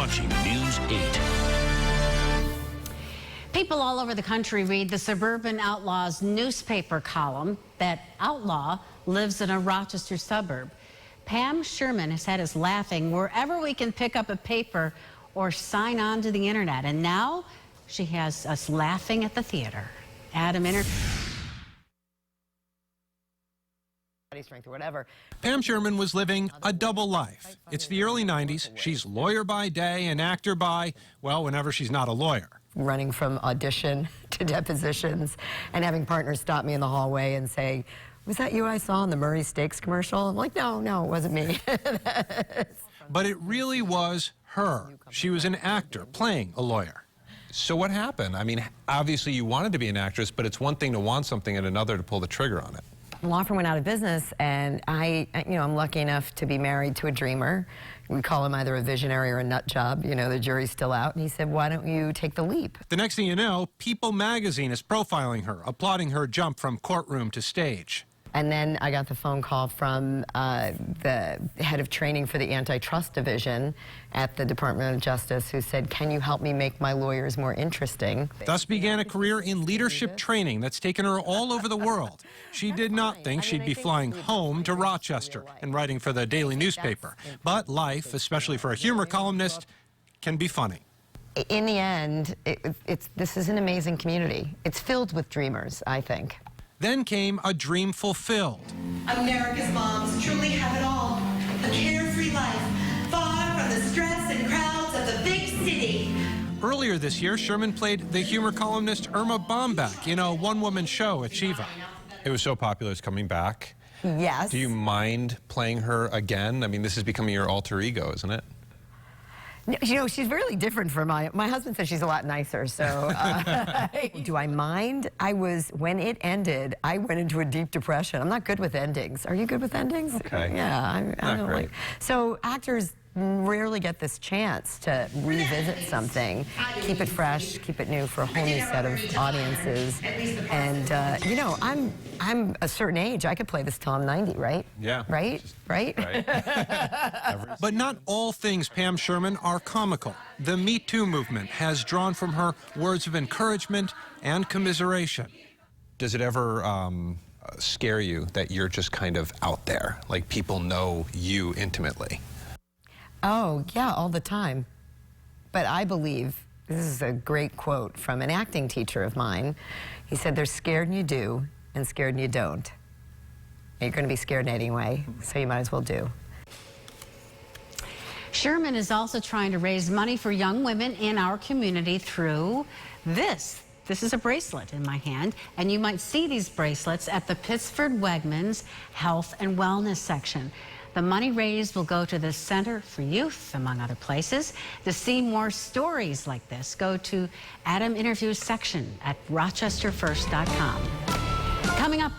watching News 8. People all over the country read the Suburban Outlaw's newspaper column that Outlaw lives in a Rochester suburb. Pam Sherman has had us laughing wherever we can pick up a paper or sign on to the internet. And now she has us laughing at the theater. Adam strength or whatever. Pam Sherman was living a double life. It's the early 90s. She's lawyer by day and actor by, well, whenever she's not a lawyer. Running from audition to depositions and having partners stop me in the hallway and say, "Was that you I saw in the Murray Steaks commercial?" I'm like, no, it wasn't me. But it really was her. She was an actor playing a lawyer. So what happened? I mean, obviously you wanted to be an actress, but it's one thing to want something and another to pull the trigger on it. The law firm went out of business, and I'm lucky enough to be married to a dreamer. We call him either a visionary or a nut job. You know, the jury's still out. And he said, "Why don't you take the leap?" The next thing you know, People magazine is profiling her, applauding her jump from courtroom to stage. And then I got the phone call from the head of training for the antitrust division at the Department of Justice, who said, "Can you help me make my lawyers more interesting?" Thus began a career in leadership training that's taken her all over the world. She did not think she'd be flying home to Rochester and writing for the daily newspaper. But life, especially for a humor columnist, can be funny. In the end, this is an amazing community. It's filled with dreamers, I think. Then came a dream fulfilled. America's moms truly have it all. A carefree life, far from the stress and crowds of the big city. Earlier this year, Sherman played the humor columnist Irma Bombeck in a one-woman show at Chiva. It was so popular, it's coming back. Yes. Do you mind playing her again? I mean, this is becoming your alter ego, isn't it? You know, she's really different from my husband says she's a lot nicer, so do I mind? When it ended, I went into a deep depression. I'm not good with endings. Are you good with endings? Okay. Yeah, I don't great. like. So actors rarely get this chance to revisit something, keep it fresh, keep it new for a whole new set of audiences. And you know, I'm a certain age. I could play this till I'm 90, right? Yeah. Right? Right? But not all things Pam Sherman are comical. The Me Too movement has drawn from her words of encouragement and commiseration. Does it ever scare you that you're just kind of out there, like people know you intimately? Oh, yeah, all the time. But I believe, this is a great quote from an acting teacher of mine. He said, "They're scared and you do, and scared and you don't. And you're going to be scared anyway, so you might as well do." Sherman is also trying to raise money for young women in our community through this. This is a bracelet in my hand, and you might see these bracelets at the Pittsford Wegmans Health and Wellness section. The money raised will go to the Center for Youth, among other places. To see more stories like this, go to Adam Interviews section at rochesterfirst.com. Coming up.